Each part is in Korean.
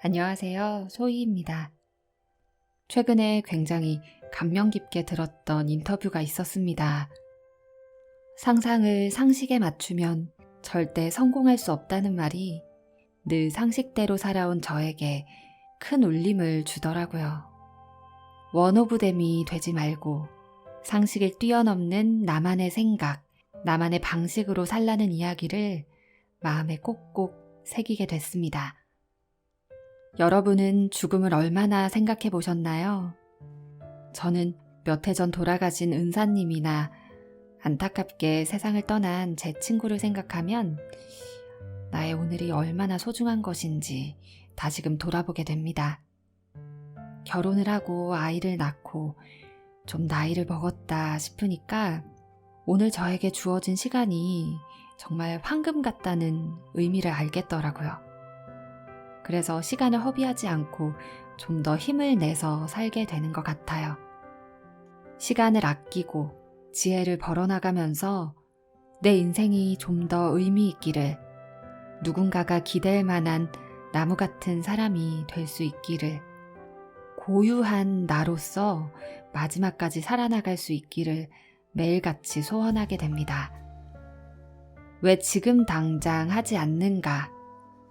안녕하세요. 소희입니다. 최근에 굉장히 감명 깊게 들었던 인터뷰가 있었습니다. 상상을 상식에 맞추면 절대 성공할 수 없다는 말이 늘 상식대로 살아온 저에게 큰 울림을 주더라고요. 원오브댐이 되지 말고 상식을 뛰어넘는 나만의 생각, 나만의 방식으로 살라는 이야기를 마음에 꼭꼭 새기게 됐습니다. 여러분은 죽음을 얼마나 생각해 보셨나요? 저는 몇 해 전 돌아가신 은사님이나 안타깝게 세상을 떠난 제 친구를 생각하면 나의 오늘이 얼마나 소중한 것인지 다시금 돌아보게 됩니다. 결혼을 하고 아이를 낳고 좀 나이를 먹었다 싶으니까 오늘 저에게 주어진 시간이 정말 황금 같다는 의미를 알겠더라고요. 그래서 시간을 허비하지 않고 좀 더 힘을 내서 살게 되는 것 같아요. 시간을 아끼고 지혜를 벌어나가면서 내 인생이 좀 더 의미 있기를, 누군가가 기댈 만한 나무 같은 사람이 될 수 있기를, 고유한 나로서 마지막까지 살아나갈 수 있기를 매일같이 소원하게 됩니다. 왜 지금 당장 하지 않는가?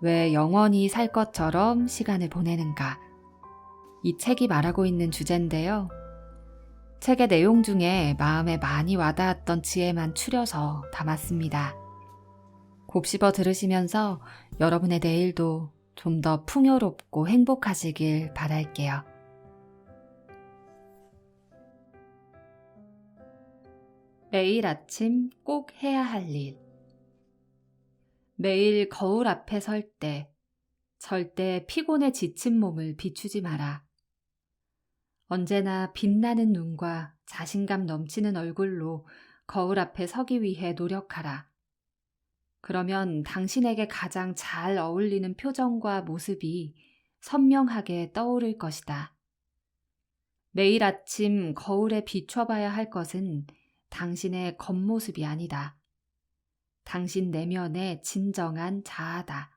왜 영원히 살 것처럼 시간을 보내는가? 이 책이 말하고 있는 주제인데요. 책의 내용 중에 마음에 많이 와닿았던 지혜만 추려서 담았습니다. 곱씹어 들으시면서 여러분의 내일도 좀 더 풍요롭고 행복하시길 바랄게요. 매일 아침 꼭 해야 할 일. 매일 거울 앞에 설 때 절대 피곤에 지친 몸을 비추지 마라. 언제나 빛나는 눈과 자신감 넘치는 얼굴로 거울 앞에 서기 위해 노력하라. 그러면 당신에게 가장 잘 어울리는 표정과 모습이 선명하게 떠오를 것이다. 매일 아침 거울에 비춰봐야 할 것은 당신의 겉모습이 아니다. 당신 내면의 진정한 자아다.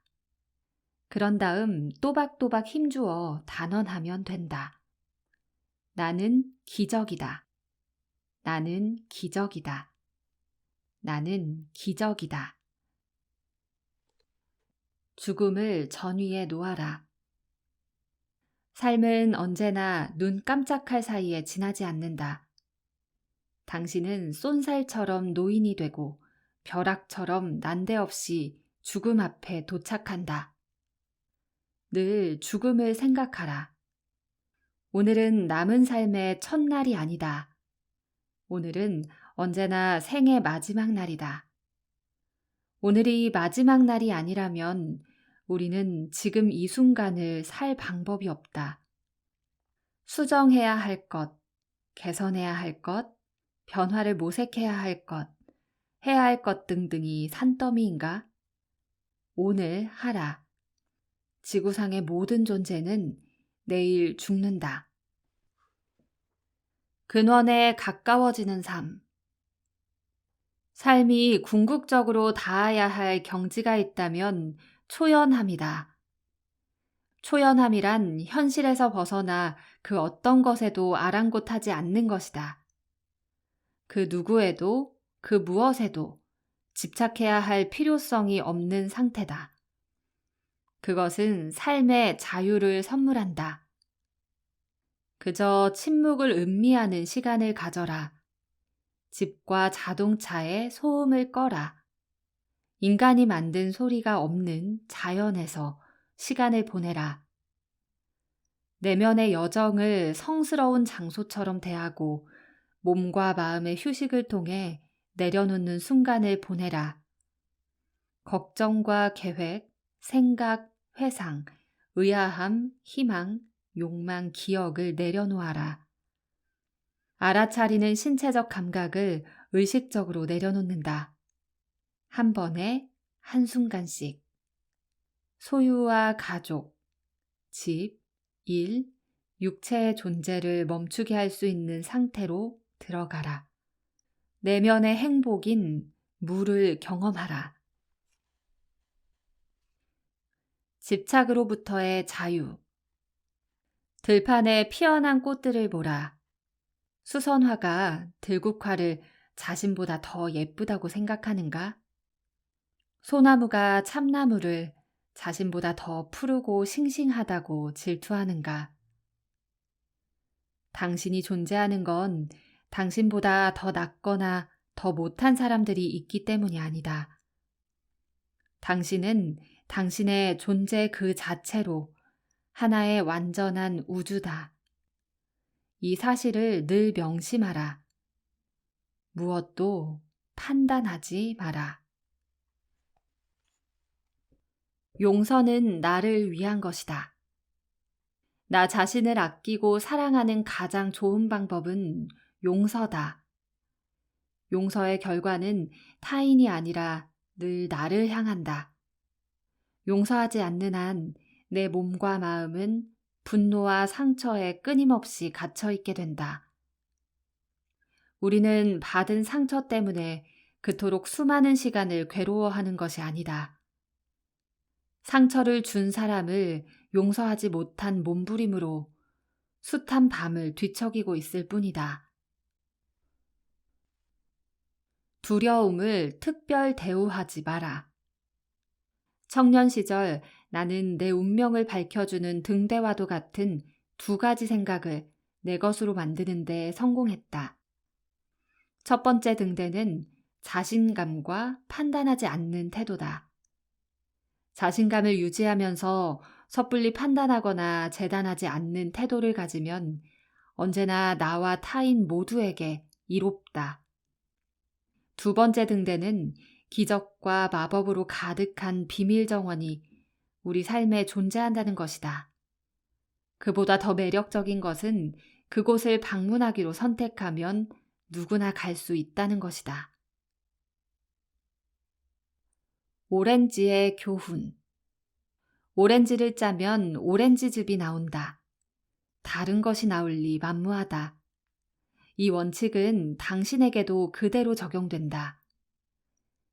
그런 다음 또박또박 힘주어 단언하면 된다. 나는 기적이다. 나는 기적이다. 나는 기적이다. 죽음을 전위에 놓아라. 삶은 언제나 눈 깜짝할 사이에 지나지 않는다. 당신은 쏜살처럼 노인이 되고 벼락처럼 난데없이 죽음 앞에 도착한다. 늘 죽음을 생각하라. 오늘은 남은 삶의 첫날이 아니다. 오늘은 언제나 생의 마지막 날이다. 오늘이 마지막 날이 아니라면 우리는 지금 이 순간을 살 방법이 없다. 수정해야 할 것, 개선해야 할 것, 변화를 모색해야 할 것, 해야 할 것 등등이 산더미인가? 오늘 하라. 지구상의 모든 존재는 내일 죽는다. 근원에 가까워지는 삶. 삶이 궁극적으로 닿아야 할 경지가 있다면 초연함이다. 초연함이란 현실에서 벗어나 그 어떤 것에도 아랑곳하지 않는 것이다. 그 누구에도 그 무엇에도 집착해야 할 필요성이 없는 상태다. 그것은 삶의 자유를 선물한다. 그저 침묵을 음미하는 시간을 가져라. 집과 자동차의 소음을 꺼라. 인간이 만든 소리가 없는 자연에서 시간을 보내라. 내면의 여정을 성스러운 장소처럼 대하고 몸과 마음의 휴식을 통해 내려놓는 순간을 보내라. 걱정과 계획, 생각, 회상, 의아함, 희망, 욕망, 기억을 내려놓아라. 알아차리는 신체적 감각을 의식적으로 내려놓는다. 한 번에 한순간씩. 소유와 가족, 집, 일, 육체의 존재를 멈추게 할 수 있는 상태로 들어가라. 내면의 행복인 물을 경험하라. 집착으로부터의 자유. 들판에 피어난 꽃들을 보라. 수선화가 들국화를 자신보다 더 예쁘다고 생각하는가? 소나무가 참나무를 자신보다 더 푸르고 싱싱하다고 질투하는가? 당신이 존재하는 건 당신보다 더 낫거나 더 못한 사람들이 있기 때문이 아니다. 당신은 당신의 존재 그 자체로 하나의 완전한 우주다. 이 사실을 늘 명심하라. 무엇도 판단하지 마라. 용서는 나를 위한 것이다. 나 자신을 아끼고 사랑하는 가장 좋은 방법은 용서다. 용서의 결과는 타인이 아니라 늘 나를 향한다. 용서하지 않는 한 내 몸과 마음은 분노와 상처에 끊임없이 갇혀있게 된다. 우리는 받은 상처 때문에 그토록 수많은 시간을 괴로워하는 것이 아니다. 상처를 준 사람을 용서하지 못한 몸부림으로 숱한 밤을 뒤척이고 있을 뿐이다. 두려움을 특별 대우하지 마라. 청년 시절 나는 내 운명을 밝혀주는 등대와도 같은 2가지 생각을 내 것으로 만드는 데 성공했다. 첫 번째 등대는 자신감과 판단하지 않는 태도다. 자신감을 유지하면서 섣불리 판단하거나 재단하지 않는 태도를 가지면 언제나 나와 타인 모두에게 이롭다. 2번째 등대는 기적과 마법으로 가득한 비밀 정원이 우리 삶에 존재한다는 것이다. 그보다 더 매력적인 것은 그곳을 방문하기로 선택하면 누구나 갈 수 있다는 것이다. 오렌지의 교훈. 오렌지를 짜면 오렌지즙이 나온다. 다른 것이 나올 리 만무하다. 이 원칙은 당신에게도 그대로 적용된다.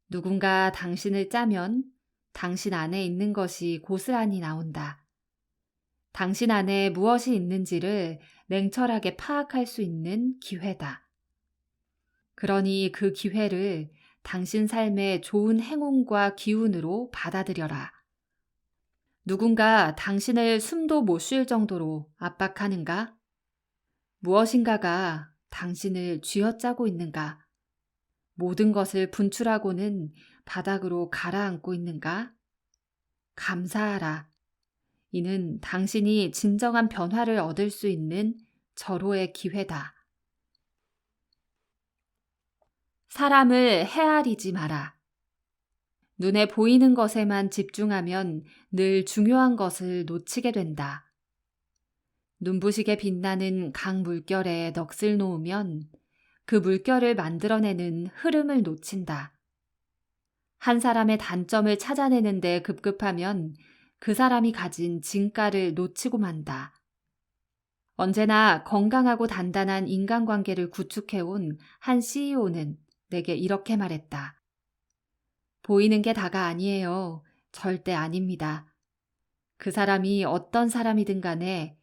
누군가 당신을 짜면 당신 안에 있는 것이 고스란히 나온다. 당신 안에 무엇이 있는지를 냉철하게 파악할 수 있는 기회다. 그러니 그 기회를 당신 삶의 좋은 행운과 기운으로 받아들여라. 누군가 당신을 숨도 못 쉴 정도로 압박하는가? 무엇인가가 당신을 쥐어짜고 있는가? 모든 것을 분출하고는 바닥으로 가라앉고 있는가? 감사하라. 이는 당신이 진정한 변화를 얻을 수 있는 절호의 기회다. 사람을 헤아리지 마라. 눈에 보이는 것에만 집중하면 늘 중요한 것을 놓치게 된다. 눈부시게 빛나는 강 물결에 넋을 놓으면 그 물결을 만들어내는 흐름을 놓친다. 한 사람의 단점을 찾아내는 데 급급하면 그 사람이 가진 진가를 놓치고 만다. 언제나 건강하고 단단한 인간관계를 구축해온 한 CEO는 내게 이렇게 말했다. 보이는 게 다가 아니에요. 절대 아닙니다. 그 사람이 어떤 사람이든 간에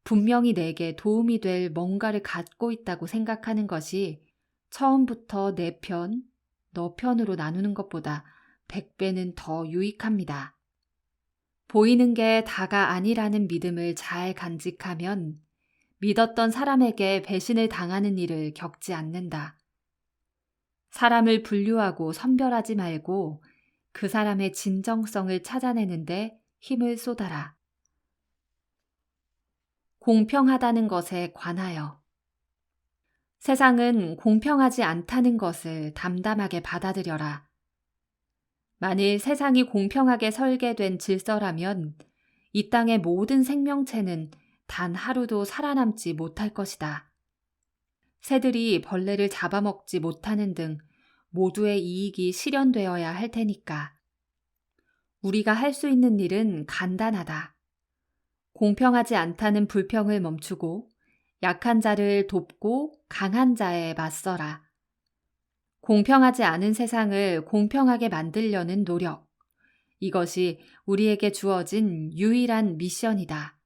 분명히 내게 도움이 될 뭔가를 갖고 있다고 생각하는 것이 처음부터 내 편, 너 편으로 나누는 것보다 100배는 더 유익합니다. 보이는 게 다가 아니라는 믿음을 잘 간직하면 믿었던 사람에게 배신을 당하는 일을 겪지 않는다. 사람을 분류하고 선별하지 말고 그 사람의 진정성을 찾아내는데 힘을 쏟아라. 공평하다는 것에 관하여. 세상은 공평하지 않다는 것을 담담하게 받아들여라. 만일 세상이 공평하게 설계된 질서라면 이 땅의 모든 생명체는 단 하루도 살아남지 못할 것이다. 새들이 벌레를 잡아먹지 못하는 등 모두의 이익이 실현되어야 할 테니까. 우리가 할 수 있는 일은 간단하다. 공평하지 않다는 불평을 멈추고 약한 자를 돕고 강한 자에 맞서라. 공평하지 않은 세상을 공평하게 만들려는 노력. 이것이 우리에게 주어진 유일한 미션이다.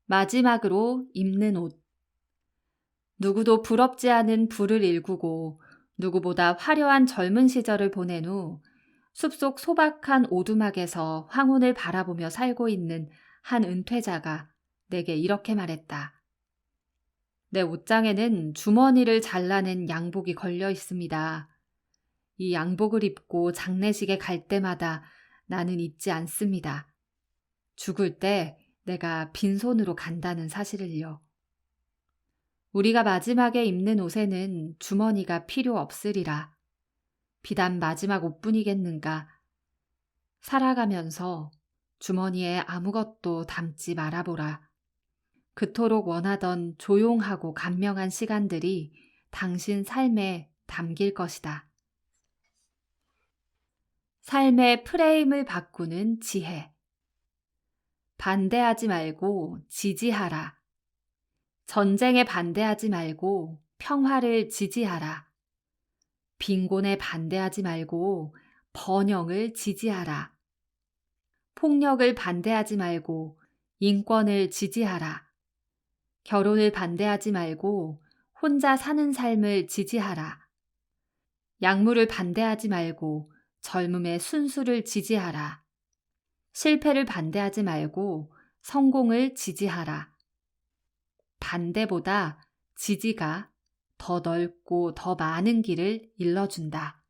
마지막으로 입는 옷. 누구도 부럽지 않은 부를 일구고 누구보다 화려한 젊은 시절을 보낸 후 숲속 소박한 오두막에서 황혼을 바라보며 살고 있는 한 은퇴자가 내게 이렇게 말했다. 내 옷장에는 주머니를 잘라낸 양복이 걸려 있습니다. 이 양복을 입고 장례식에 갈 때마다 나는 잊지 않습니다. 죽을 때 내가 빈손으로 간다는 사실을요. 우리가 마지막에 입는 옷에는 주머니가 필요 없으리라. 비단 마지막 옷뿐이겠는가. 살아가면서 주머니에 아무것도 담지 말아보라. 그토록 원하던 조용하고 간명한 시간들이 당신 삶에 담길 것이다. 삶의 프레임을 바꾸는 지혜. 반대하지 말고 지지하라. 전쟁에 반대하지 말고 평화를 지지하라. 빈곤에 반대하지 말고 번영을 지지하라. 폭력을 반대하지 말고 인권을 지지하라. 결혼을 반대하지 말고 혼자 사는 삶을 지지하라. 약물을 반대하지 말고 젊음의 순수를 지지하라. 실패를 반대하지 말고 성공을 지지하라. 반대보다 지지가 더 넓고 더 많은 길을 일러준다.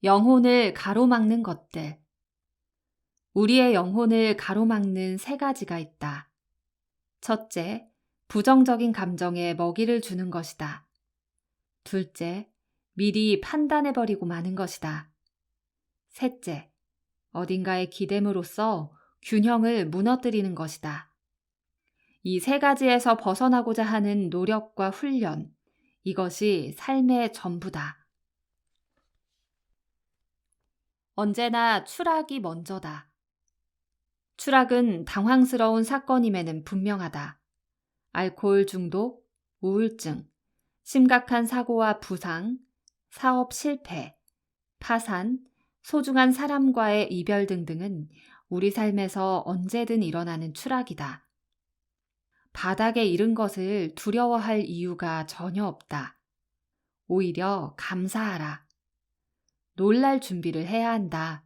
영혼을 가로막는 것들. 우리의 영혼을 가로막는 3가지가 있다. 첫째, 부정적인 감정에 먹이를 주는 것이다. 둘째, 미리 판단해버리고 마는 것이다. 셋째, 어딘가의 기대므로써 균형을 무너뜨리는 것이다. 이 3가지에서 벗어나고자 하는 노력과 훈련, 이것이 삶의 전부다. 언제나 추락이 먼저다. 추락은 당황스러운 사건임에는 분명하다. 알코올 중독, 우울증, 심각한 사고와 부상, 사업 실패, 파산, 소중한 사람과의 이별 등등은 우리 삶에서 언제든 일어나는 추락이다. 바닥에 이른 것을 두려워할 이유가 전혀 없다. 오히려 감사하라. 놀랄 준비를 해야 한다.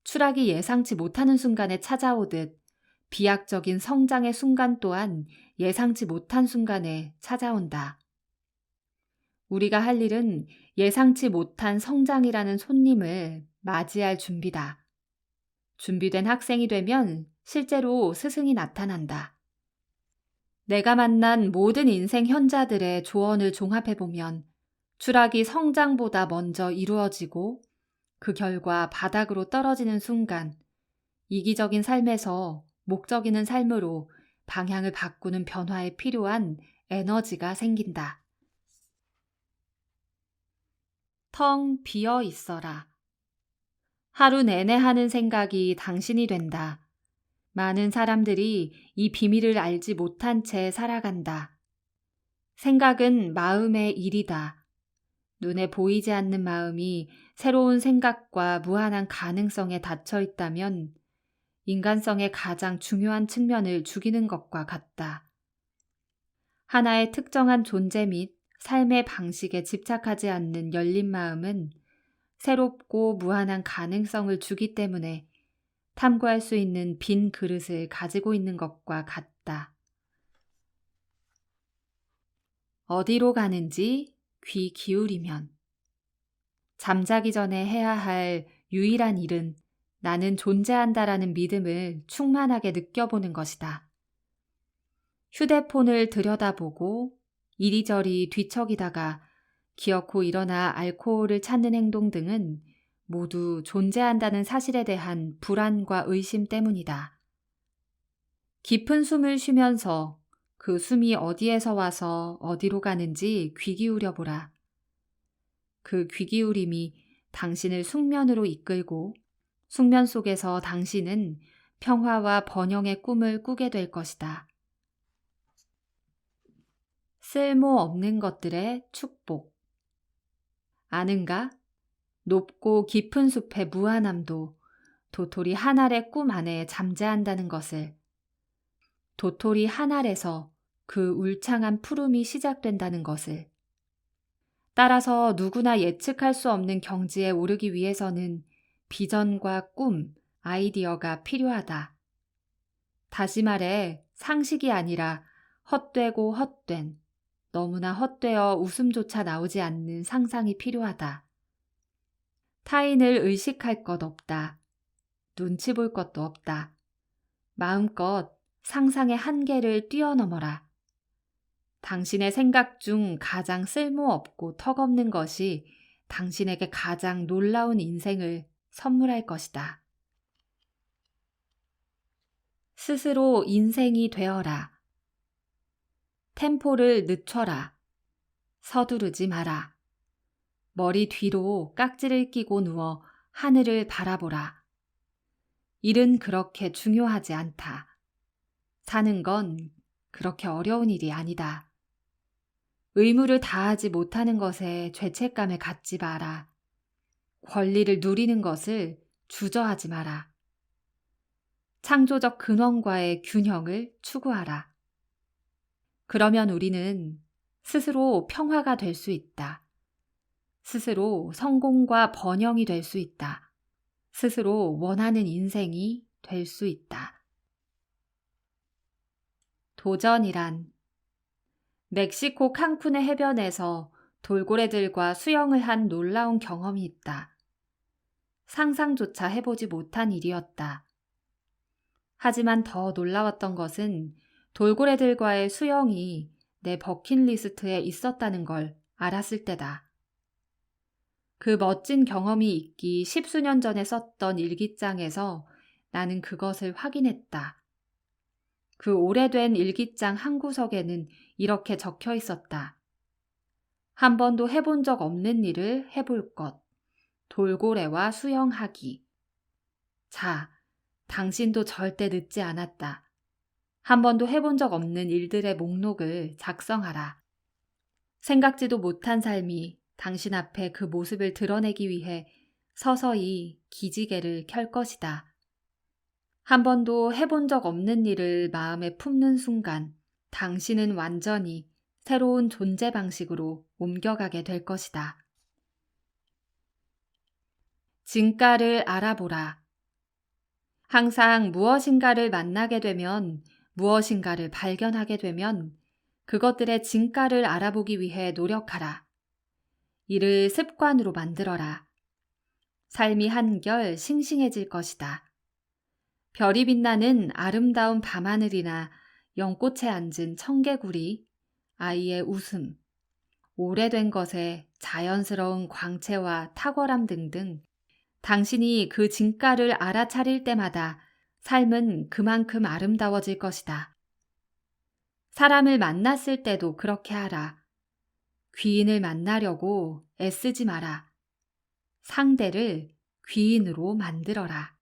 추락이 예상치 못하는 순간에 찾아오듯 비약적인 성장의 순간 또한 예상치 못한 순간에 찾아온다. 우리가 할 일은 예상치 못한 성장이라는 손님을 맞이할 준비다. 준비된 학생이 되면 실제로 스승이 나타난다. 내가 만난 모든 인생 현자들의 조언을 종합해보면 추락이 성장보다 먼저 이루어지고 그 결과 바닥으로 떨어지는 순간 이기적인 삶에서 목적 있는 삶으로 방향을 바꾸는 변화에 필요한 에너지가 생긴다. 텅 비어 있어라. 하루 내내 하는 생각이 당신이 된다. 많은 사람들이 이 비밀을 알지 못한 채 살아간다. 생각은 마음의 일이다. 눈에 보이지 않는 마음이 새로운 생각과 무한한 가능성에 닫혀 있다면 인간성의 가장 중요한 측면을 죽이는 것과 같다. 하나의 특정한 존재 및 삶의 방식에 집착하지 않는 열린 마음은 새롭고 무한한 가능성을 주기 때문에 탐구할 수 있는 빈 그릇을 가지고 있는 것과 같다. 어디로 가는지 귀 기울이면. 잠자기 전에 해야 할 유일한 일은 나는 존재한다라는 믿음을 충만하게 느껴보는 것이다. 휴대폰을 들여다보고 이리저리 뒤척이다가 기어코 일어나 알코올을 찾는 행동 등은 모두 존재한다는 사실에 대한 불안과 의심 때문이다. 깊은 숨을 쉬면서 그 숨이 어디에서 와서 어디로 가는지 귀 기울여 보라. 그 귀 기울임이 당신을 숙면으로 이끌고 숙면 속에서 당신은 평화와 번영의 꿈을 꾸게 될 것이다. 쓸모없는 것들의 축복. 아는가? 높고 깊은 숲의 무한함도 도토리 한 알의 꿈 안에 잠재한다는 것을, 도토리 한 알에서 그 울창한 푸름이 시작된다는 것을, 따라서 누구나 예측할 수 없는 경지에 오르기 위해서는 비전과 꿈, 아이디어가 필요하다. 다시 말해 상식이 아니라 헛되고 헛된, 너무나 헛되어 웃음조차 나오지 않는 상상이 필요하다. 타인을 의식할 것 없다. 눈치 볼 것도 없다. 마음껏 상상의 한계를 뛰어넘어라. 당신의 생각 중 가장 쓸모없고 턱없는 것이 당신에게 가장 놀라운 인생을 선물할 것이다. 스스로 인생이 되어라. 템포를 늦춰라. 서두르지 마라. 머리 뒤로 깍지를 끼고 누워 하늘을 바라보라. 일은 그렇게 중요하지 않다. 사는 건 그렇게 어려운 일이 아니다. 의무를 다하지 못하는 것에 죄책감을 갖지 마라. 권리를 누리는 것을 주저하지 마라. 창조적 근원과의 균형을 추구하라. 그러면 우리는 스스로 평화가 될 수 있다. 스스로 성공과 번영이 될 수 있다. 스스로 원하는 인생이 될 수 있다. 도전이란 멕시코 칸쿤의 해변에서 돌고래들과 수영을 한 놀라운 경험이 있다. 상상조차 해보지 못한 일이었다. 하지만 더 놀라웠던 것은 돌고래들과의 수영이 내 버킷리스트에 있었다는 걸 알았을 때다. 그 멋진 경험이 있기 10수년 전에 썼던 일기장에서 나는 그것을 확인했다. 그 오래된 일기장 한 구석에는 이렇게 적혀 있었다. 한 번도 해본 적 없는 일을 해볼 것. 돌고래와 수영하기. 자, 당신도 절대 늦지 않았다. 한 번도 해본 적 없는 일들의 목록을 작성하라. 생각지도 못한 삶이 당신 앞에 그 모습을 드러내기 위해 서서히 기지개를 켤 것이다. 한 번도 해본 적 없는 일을 마음에 품는 순간 당신은 완전히 새로운 존재 방식으로 옮겨가게 될 것이다. 진가를 알아보라. 항상 무엇인가를 만나게 되면, 무엇인가를 발견하게 되면 그것들의 진가를 알아보기 위해 노력하라. 이를 습관으로 만들어라. 삶이 한결 싱싱해질 것이다. 별이 빛나는 아름다운 밤하늘이나 연꽃에 앉은 청개구리, 아이의 웃음, 오래된 것의 자연스러운 광채와 탁월함 등등 당신이 그 진가를 알아차릴 때마다 삶은 그만큼 아름다워질 것이다. 사람을 만났을 때도 그렇게 하라. 귀인을 만나려고 애쓰지 마라. 상대를 귀인으로 만들어라.